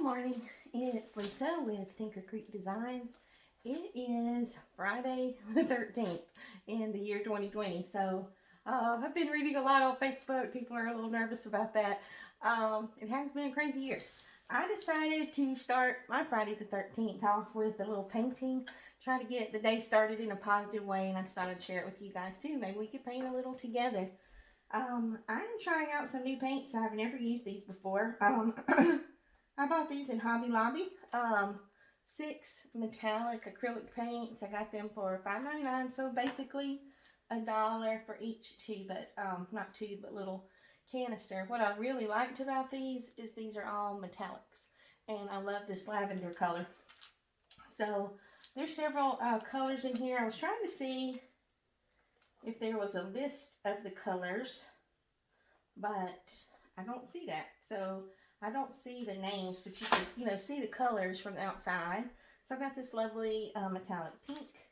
morning, it's Lisa with Tinker Creek Designs. It is Friday the 13th in the year 2020. So I've been reading a lot on Facebook. People are a little nervous about that. It has been a crazy year. I decided to start my Friday the 13th off with a little painting, try to get the day started in a positive way, and I thought I'd share it with you guys too. Maybe we could paint a little together. I'm trying out some new paints. I've never used these before. I bought these in Hobby Lobby. 6 metallic acrylic paints. I got them for $5.99, so basically $1 for each tube, but not tube, but little canister. What I really liked about these is these are all metallics, and I love this lavender color. So there's several colors in here. I was trying to see if there was a list of the colors, but I don't see that. So I don't see the names, but you can, see the colors from the outside. So I've got this lovely metallic pink.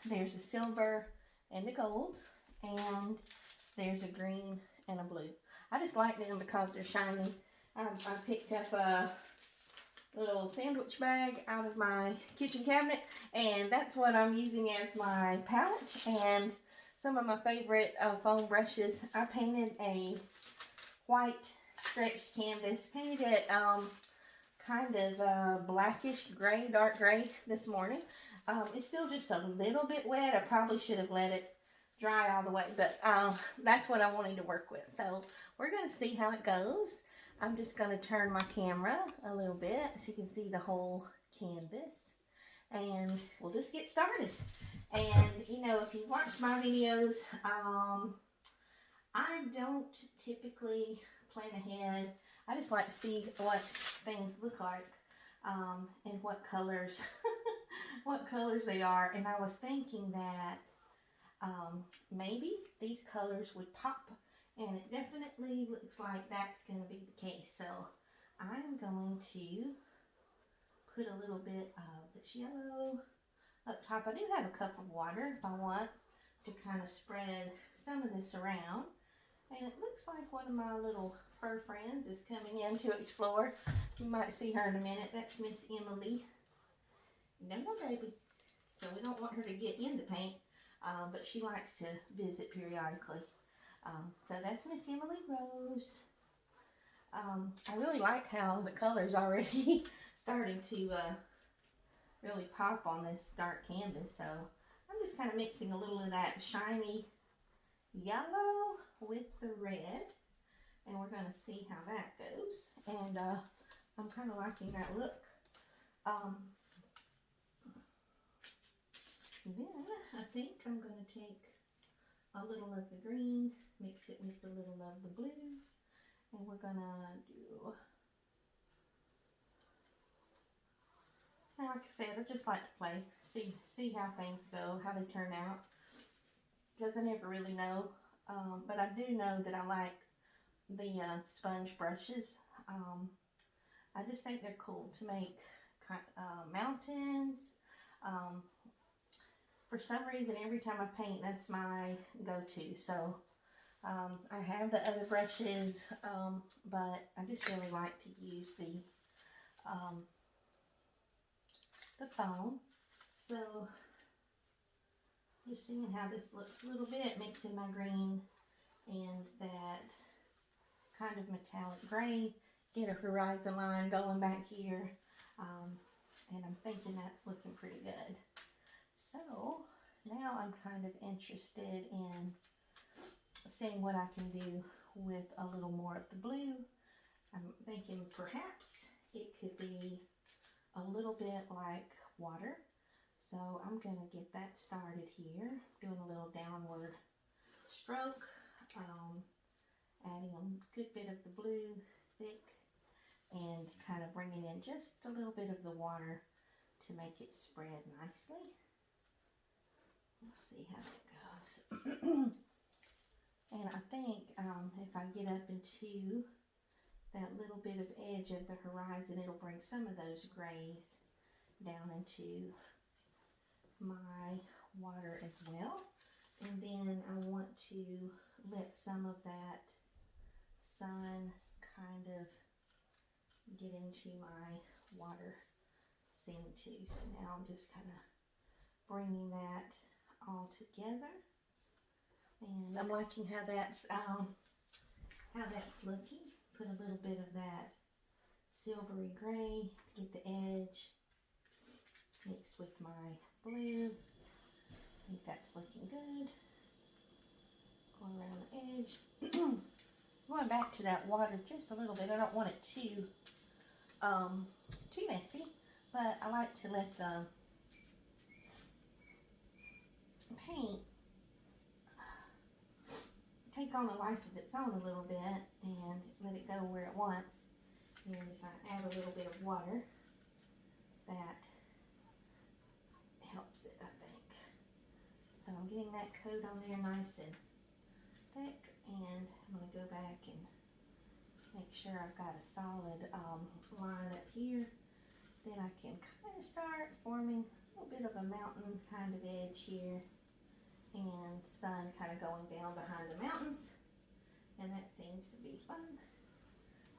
There's a silver and a gold, and there's a green and a blue. I just like them because they're shiny. I picked up a little sandwich bag out of my kitchen cabinet, and that's what I'm using as my palette. And some of my favorite foam brushes. I painted a white stretched canvas, painted it kind of blackish gray, dark gray this morning. It's still just a little bit wet. I probably should have let it dry all the way, but that's what I wanted to work with. So we're going to see how it goes. I'm just going to turn my camera a little bit so you can see the whole canvas, and we'll just get started. And if you watch my videos, I don't typically plan ahead. I just like to see what things look like and what colors what colors they are. And I was thinking that maybe these colors would pop, and it definitely looks like that's going to be the case. So I'm going to put a little bit of this yellow up top. I do have a cup of water if I want to kind of spread some of this around. And it looks like one of my little fur friends is coming in to explore. You might see her in a minute. That's Miss Emily. No, baby. So we don't want her to get in the paint, but she likes to visit periodically. So that's Miss Emily Rose. I really like how the colors already starting to really pop on this dark canvas. So I'm just kind of mixing a little of that shiny yellow with the red, and we're going to see how that goes. And I'm kind of liking that look. Then I think I'm going to take a little of the green, mix it with a little of the blue, and we're going to do, and like I said, I just like to play, see how things go, how they turn out, because I never really know. But I do know that I like the sponge brushes. I just think they're cool to make mountains. For some reason, every time I paint, that's my go-to. So I have the other brushes, but I just really like to use the foam. So just seeing how this looks a little bit, mixing my green and that kind of metallic gray, get a horizon line going back here, and I'm thinking that's looking pretty good. So now I'm kind of interested in seeing what I can do with a little more of the blue. I'm thinking perhaps it could be a little bit like water. So I'm going to get that started here, doing a little downward stroke, adding a good bit of the blue thick, and kind of bringing in just a little bit of the water to make it spread nicely. We'll see how it goes. And I think if I get up into that little bit of edge of the horizon, it'll bring some of those grays down into my water as well. And then I want to let some of that sun kind of get into my water scene too. So now I'm just kind of bringing that all together, and I'm liking how that's looking. Put a little bit of that silvery gray, get the edge mixed with my blue. I think that's looking good. Go around the edge. Going back to that water just a little bit. I don't want it too messy, but I like to let the paint take on a life of its own a little bit and let it go where it wants. And if I add a little bit of water, that helps it, I think. So I'm getting that coat on there nice and thick, and I'm going to go back and make sure I've got a solid line up here. Then I can kind of start forming a little bit of a mountain kind of edge here, and sun kind of going down behind the mountains, and that seems to be fun.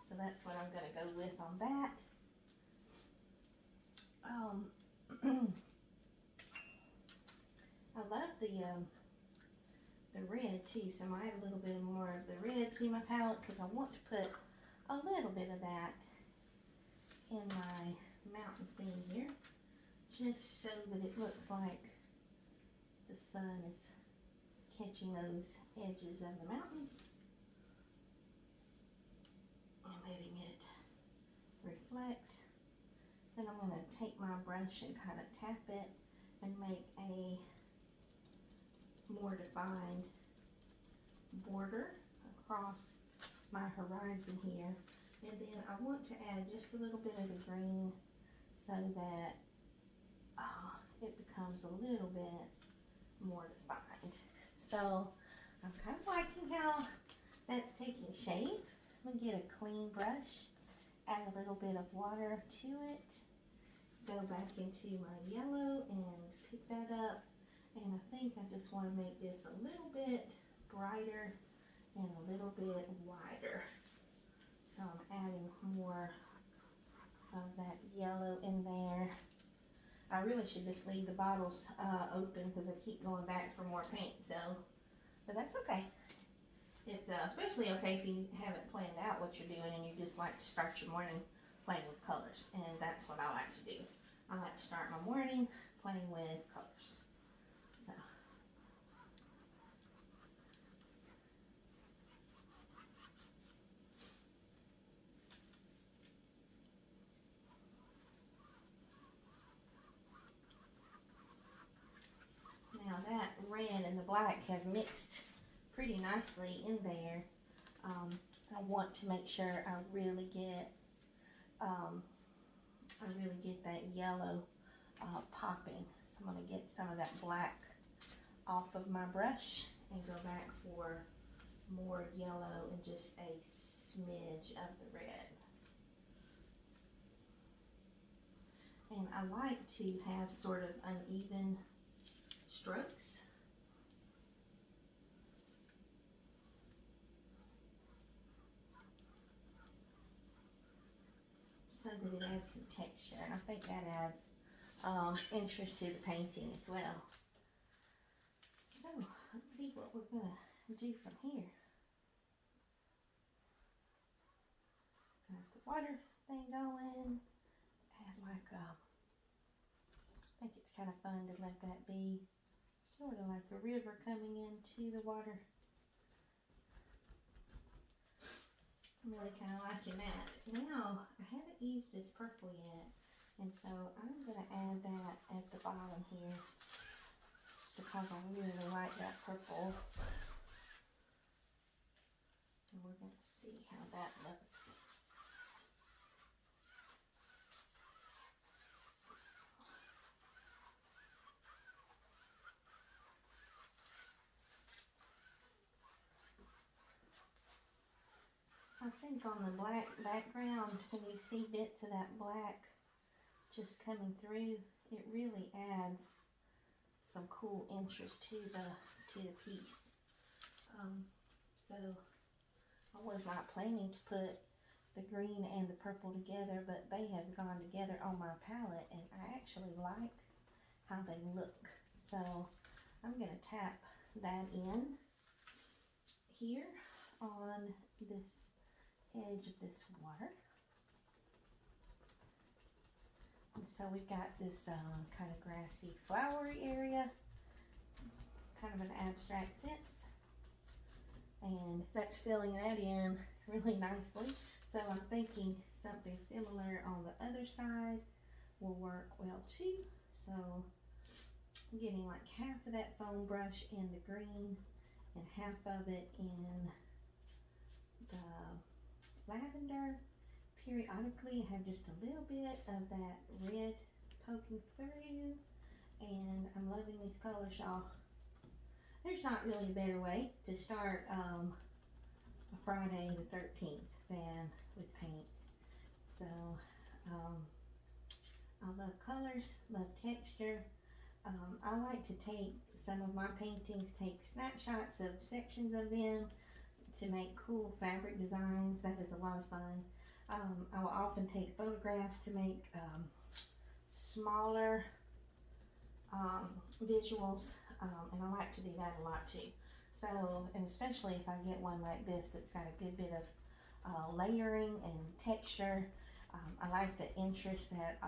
So that's what I'm going to go with on that. I love the red too, so I'm going to add a little bit more of the red to my palette because I want to put a little bit of that in my mountain scene here, just so that it looks like the sun is catching those edges of the mountains and letting it reflect. Then I'm going to take my brush and kind of tap it and make a more defined border across my horizon here. And then I want to add just a little bit of the green so that it becomes a little bit more defined. So I'm kind of liking how that's taking shape. I'm going to get a clean brush, add a little bit of water to it, go back into my yellow and pick that up. And I think I just want to make this a little bit brighter and a little bit wider. So I'm adding more of that yellow in there. I really should just leave the bottles open because I keep going back for more paint. So, but that's okay. It's especially okay if you haven't planned out what you're doing and you just like to start your morning playing with colors. And that's what I like to do. I like to start my morning playing with colors. So. Now that red and the black have mixed pretty nicely in there. I want to make sure I really get that yellow popping. So I'm going to get some of that black off of my brush and go back for more yellow and just a smidge of the red. And I like to have sort of uneven strokes. So that it adds some texture, and I think that adds interest to the painting as well. So let's see what we're going to do from here. Got the water thing going. Add like I think it's kind of fun to let that be sort of like a river coming into the water. I'm really kind of liking that. Now, I haven't used this purple yet, and so I'm going to add that at the bottom here, just because I really like that purple. And we're going to see how that looks. I think on the black background, when you see bits of that black just coming through, it really adds some cool interest to the piece. So I was not planning to put the green and the purple together, but they have gone together on my palette, and I actually like how they look. So I'm going to tap that in here on this edge of this water. And so we've got this kind of grassy, flowery area, kind of an abstract sense, and that's filling that in really nicely. So I'm thinking something similar on the other side will work well too. So I'm getting like half of that foam brush in the green and half of it in the lavender. Periodically I have just a little bit of that red poking through, and I'm loving these colors, y'all. There's not really a better way to start a Friday the 13th than with paint. So I love colors, love texture. I like to take some of my paintings, take snapshots of sections of them to make cool fabric designs. That is a lot of fun. I will often take photographs to make smaller visuals, and I like to do that a lot too. So, and especially if I get one like this that's got a good bit of layering and texture, I like the interest that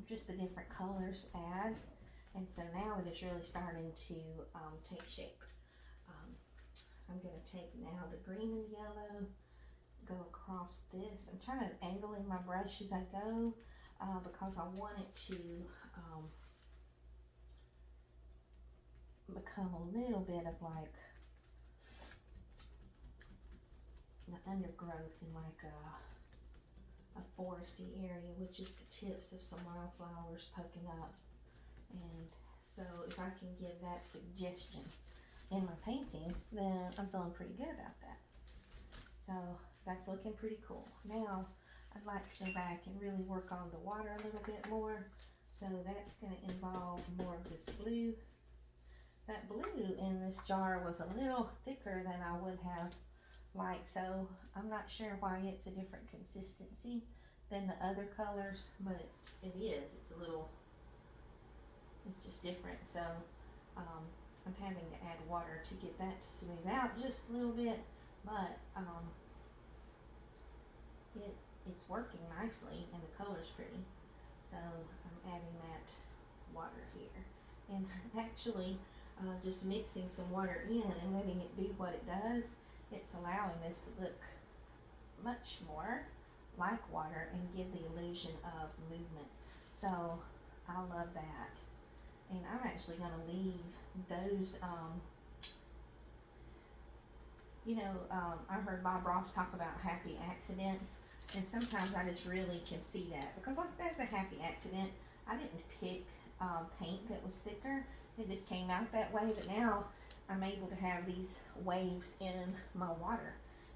just the different colors add. And so now it is really starting to take shape. I'm going to take now the green and yellow, go across this. I'm trying to angle in my brush as I go because I want it to become a little bit of like the undergrowth in like a foresty area with just the tips of some wildflowers poking up. And so if I can give that suggestion in my painting, then I'm feeling pretty good about that. So that's looking pretty cool. Now I'd like to go back and really work on the water a little bit more. So that's going to involve more of this blue. That blue in this jar was a little thicker than I would have liked, so I'm not sure why it's a different consistency than the other colors, but it is. It's just different. So I'm having to add water to get that to smooth out just a little bit, but it's working nicely and the color's pretty. So I'm adding that water here, and actually just mixing some water in and letting it do what it does, it's allowing this to look much more like water and give the illusion of movement. So I love that. And I'm actually going to leave those, I heard Bob Ross talk about happy accidents, and sometimes I just really can see that, because like that's a happy accident. I didn't pick paint that was thicker. It just came out that way, but now I'm able to have these waves in my water.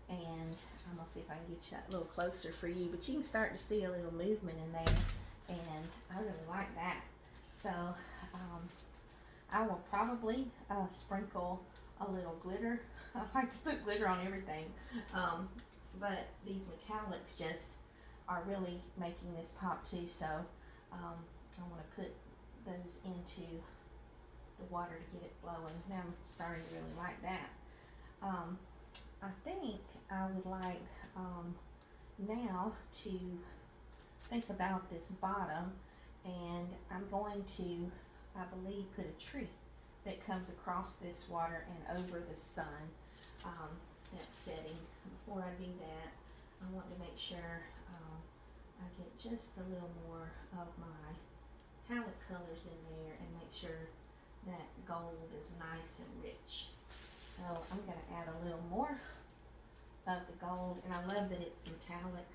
And I'm going to see if I can get you that a little closer for you, but you can start to see a little movement in there, and I really like that. So I will probably sprinkle a little glitter. I like to put glitter on everything, but these metallics just are really making this pop too. So I want to put those into the water to get it flowing. Now I'm starting to really like that. I think I would like now to think about this bottom, and I'm going to, I believe, put a tree that comes across this water and over the sun that's setting. Before I do that, I want to make sure I get just a little more of my palette colors in there and make sure that gold is nice and rich. So I'm going to add a little more of the gold, and I love that it's metallic.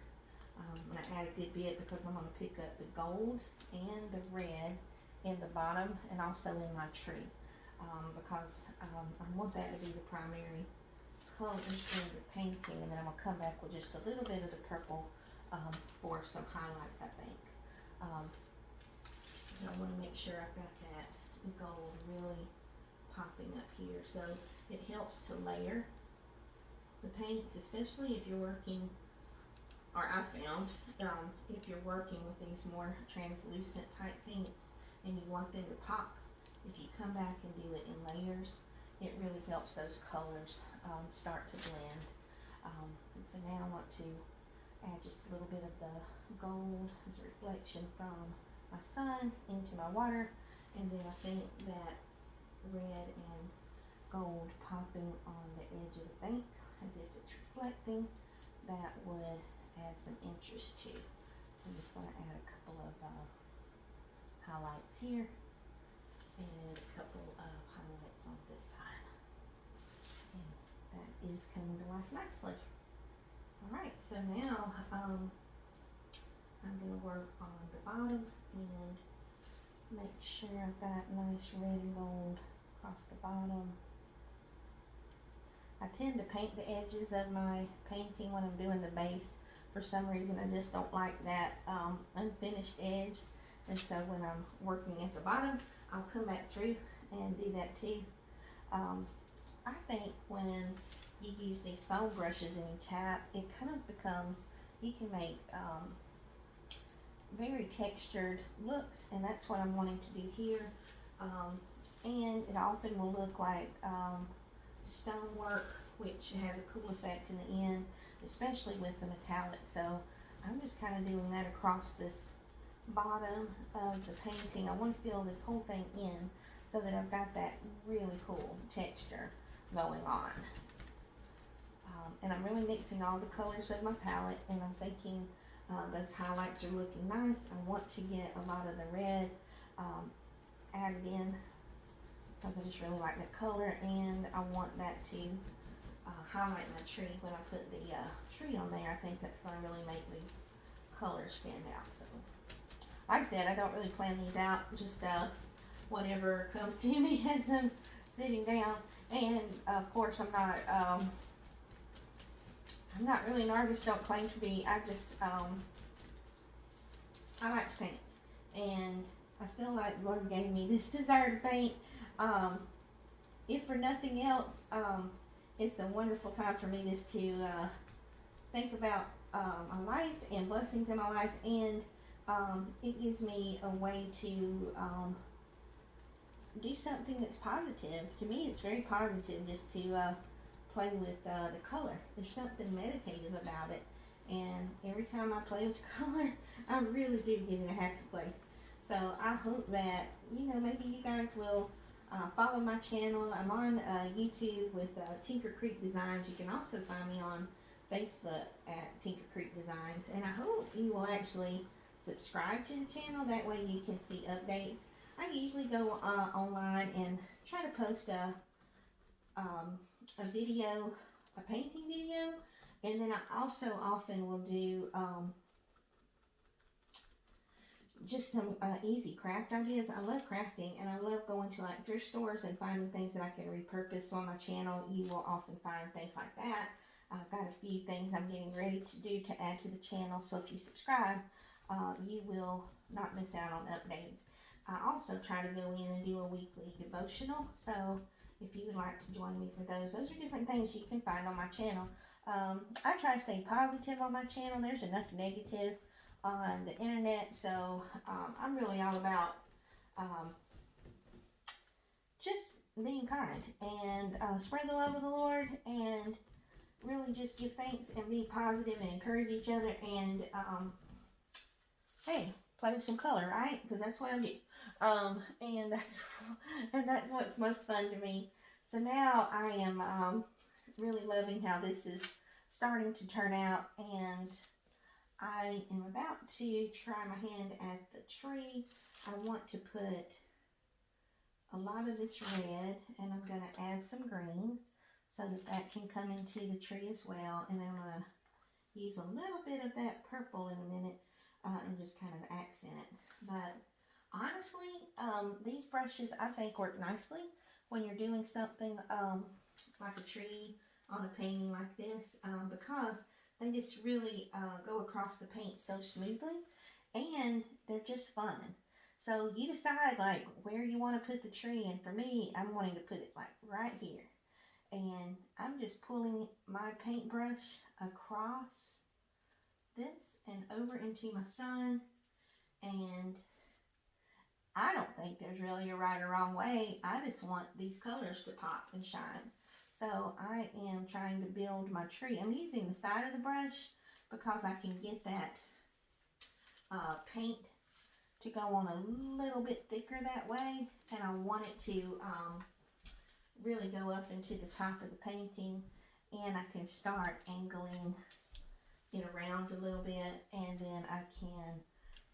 I'm going to add a good bit because I'm going to pick up the gold and the red in the bottom and also in my tree, because I want that to be the primary colors in the painting, and then I'm going to come back with just a little bit of the purple for some highlights, I think. And I want to make sure I've got that gold really popping up here, so it helps to layer the paints, especially if you're working or I found, if you're working with these more translucent type paints and you want them to pop, if you come back and do it in layers, it really helps those colors start to blend. And so now I want to add just a little bit of the gold as a reflection from my sun into my water, and then I think that red and gold popping on the edge of the bank as if it's reflecting, that would add some interest too. So I'm just going to add a couple of highlights here and a couple of highlights on this side, and that is coming to life nicely. Alright, so now I'm going to work on the bottom and make sure I've got nice red and gold across the bottom. I tend to paint the edges of my painting when I'm doing the base. For some reason I just don't like that unfinished edge, and so when I'm working at the bottom I'll come back through and do that too. I think when you use these foam brushes and you tap, it kind of becomes, you can make very textured looks, and that's what I'm wanting to do here. And it often will look like stonework, which has a cool effect in the end, especially with the metallic. So I'm just kind of doing that across this bottom of the painting. I want to fill this whole thing in so that I've got that really cool texture going on. And I'm really mixing all the colors of my palette, and I'm thinking those highlights are looking nice. I want to get a lot of the red added in because I just really like that color, and I want that to highlight my tree when I put the tree on there. I think that's going to really make these colors stand out. So, like I said, I don't really plan these out, just whatever comes to me as I'm sitting down. And of course, I'm not really an artist, don't claim to be. I just, I like to paint. And I feel like the Lord gave me this desire to paint. If for nothing else, it's a wonderful time for me just to think about my life and blessings in my life. And it gives me a way to do something that's positive. To me, it's very positive just to play with the color. There's something meditative about it, and every time I play with color, I really do get in a happy place. So I hope that, you know, maybe you guys will follow my channel. I'm on YouTube with Tinker Creek Designs. You can also find me on Facebook at Tinker Creek Designs, and I hope you will actually subscribe to the channel. That way you can see updates. I usually go online and try to post a video, a painting video, and then I also often will do just some easy craft ideas. I love crafting, and I love going to like thrift stores and finding things that I can repurpose on my channel. You will often find things like that. I've got a few things I'm getting ready to do to add to the channel, so if you subscribe, you will not miss out on updates. I also try to go in and do a weekly devotional, so if you would like to join me for those are different things you can find on my channel. I try to stay positive on my channel. There's enough negative on the internet, so I'm really all about just being kind and spread the love of the Lord, and really just give thanks and be positive and encourage each other, and hey, play with some color, right? Because that's what I do. And that's what's most fun to me. So now I am really loving how this is starting to turn out, and I am about to try my hand at the tree. I want to put a lot of this red, and I'm going to add some green so that can come into the tree as well. And then I'm going to use a little bit of that purple in a minute and just kind of accent it. But honestly, these brushes I think work nicely when you're doing something like a tree on a painting like this, because they just really go across the paint so smoothly, and they're just fun. So you decide like where you want to put the tree, and for me, I'm wanting to put it like right here. And I'm just pulling my paintbrush across this and over into my sun. And I don't think there's really a right or wrong way. I just want these colors to pop and shine. So I am trying to build my tree. I'm using the side of the brush because I can get that paint to go on a little bit thicker that way. And I want it to really go up into the top of the painting. And I can start angling it around a little bit, and then I can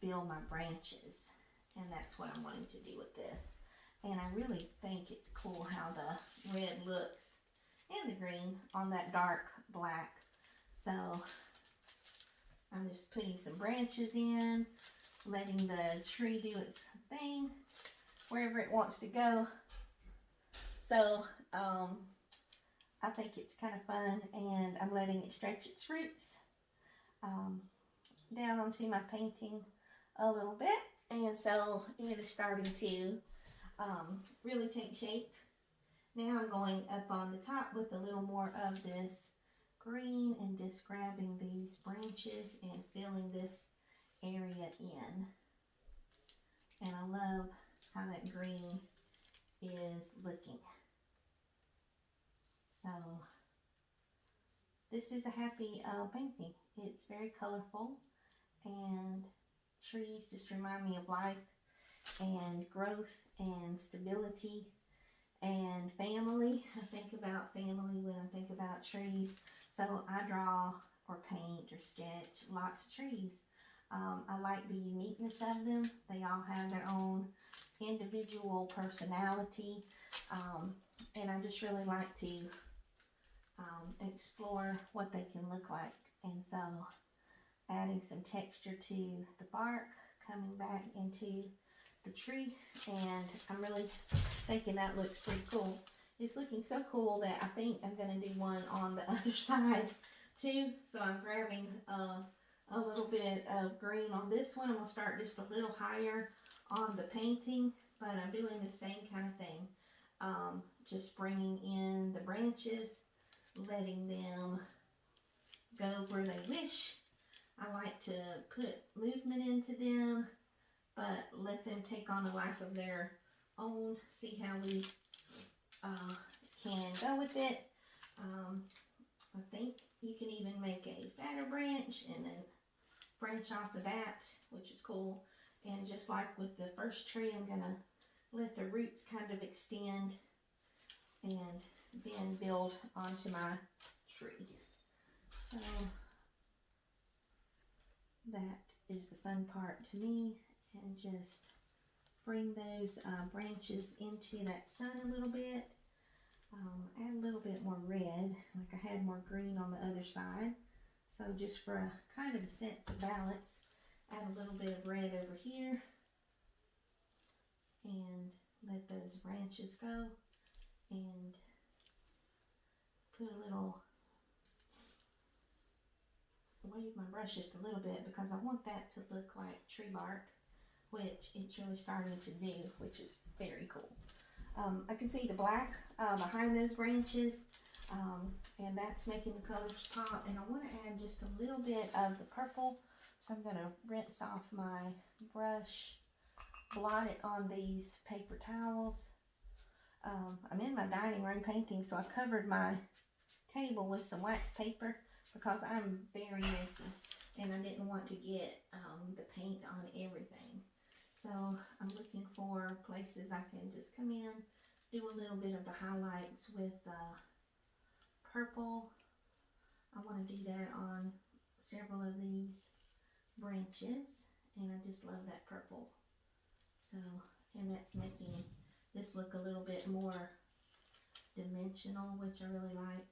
build my branches. And that's what I'm wanting to do with this. And I really think it's cool how the red looks and the green on that dark black. So I'm just putting some branches in, letting the tree do its thing wherever it wants to go. So I think it's kind of fun, and I'm letting it stretch its roots down onto my painting a little bit. And so it is starting to really take shape. Now I'm going up on the top with a little more of this green and just grabbing these branches and filling this area in. And I love how that green is looking. So this is a happy painting. It's very colorful, and trees just remind me of life and growth and stability and family. I think about family when I think about trees. So I draw or paint or sketch lots of trees. I like the uniqueness of them. They all have their own individual personality, and I just really like to explore what they can look like. And so adding some texture to the bark, coming back into the tree, and I'm really thinking that looks pretty cool. It's looking so cool that I think I'm going to do one on the other side too. So I'm grabbing a little bit of green on this one. I'm going to start just a little higher on the painting, but I'm doing the same kind of thing. Just bringing in the branches, letting them go where they wish. I like to put movement into them, but let them take on a life of their own. See how we can go with it. I think you can even make a fatter branch and then branch off of that, which is cool. And just like with the first tree, I'm going to let the roots kind of extend and then build onto my tree. So that is the fun part to me, and just bring those branches into that sun a little bit. Add a little bit more red, like I had more green on the other side. So just for a kind of a sense of balance, add a little bit of red over here and let those branches go, and put a little, wave my brush just a little bit because I want that to look like tree bark, which it's really starting to do, which is very cool. I can see the black behind those branches, and that's making the colors pop. And I want to add just a little bit of the purple, so I'm going to rinse off my brush, blot it on these paper towels. I'm in my dining room painting, so I covered my table with some wax paper because I'm very messy and I didn't want to get the paint on everything. So I'm looking for places I can just come in, do a little bit of the highlights with purple. I want to do that on several of these branches, and I just love that purple. So, and that's making this look a little bit more dimensional, which I really like.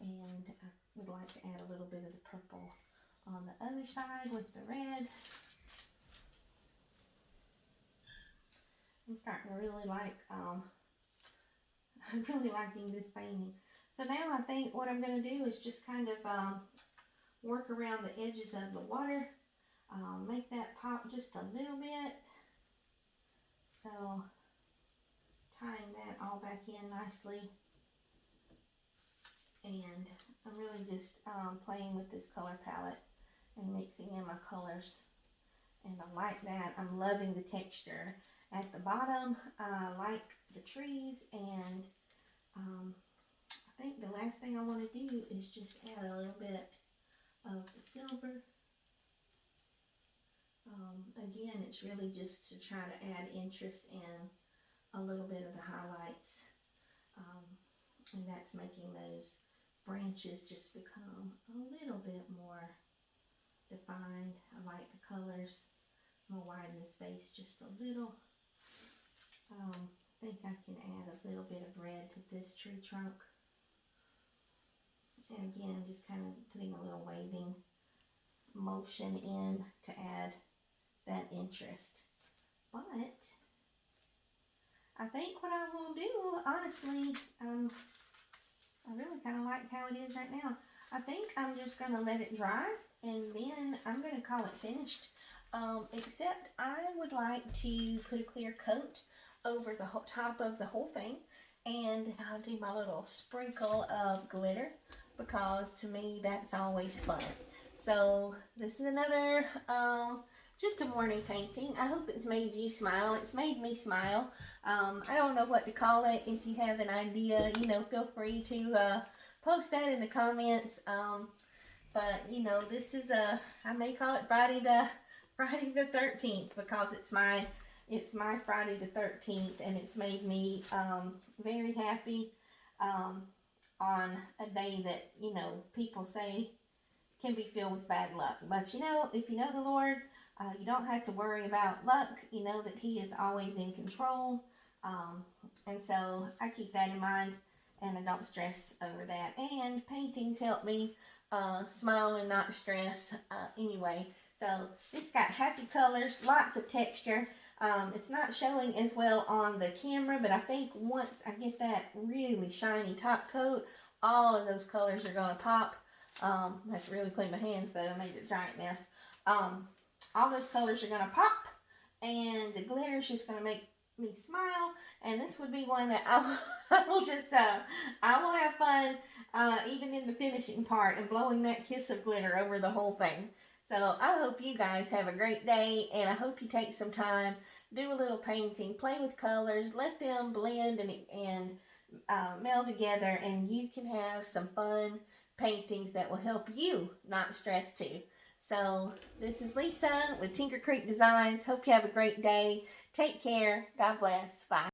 And I would like to add a little bit of the purple on the other side with the red. I'm starting to really like, I'm really liking this painting. So now I think what I'm going to do is just kind of work around the edges of the water, make that pop just a little bit. So tying that all back in nicely. And I'm really just playing with this color palette and mixing in my colors. And I like that. I'm loving the texture. At the bottom, I like the trees, and I think the last thing I want to do is just add a little bit of the silver. Again, it's really just to try to add interest in a little bit of the highlights. And that's making those branches just become a little bit more defined. I like the colors. I'm going to widen the space just a little. I think I can add a little bit of red to this tree trunk. And again, just kind of putting a little waving motion in to add that interest. But I think what I will do, honestly, I really kind of like how it is right now. I think I'm just going to let it dry, and then I'm going to call it finished. Except I would like to put a clear coat over the top of the whole thing, and then I'll do my little sprinkle of glitter, because to me that's always fun. So this is another just a morning painting. I hope it's made you smile. It's made me smile. I don't know what to call it. If you have an idea, you know, feel free to post that in the comments. But you know, this is I may call it Friday the 13th, because it's my Friday the 13th, and it's made me very happy on a day that, you know, people say can be filled with bad luck. But you know, if you know the Lord, you don't have to worry about luck. You know that He is always in control. And so I keep that in mind, and I don't stress over that. And paintings help me smile and not stress anyway. So this got happy colors, lots of texture. It's not showing as well on the camera, but I think once I get that really shiny top coat, all of those colors are going to pop. I have to really clean my hands though. I made a giant mess. All those colors are going to pop, and the glitter is just going to make me smile. And this would be one that I will just, I will have fun even in the finishing part and blowing that kiss of glitter over the whole thing. So I hope you guys have a great day, and I hope you take some time, do a little painting, play with colors, let them blend and meld together, and you can have some fun paintings that will help you not stress too. So this is Lisa with Tinker Creek Designs. Hope you have a great day. Take care. God bless. Bye.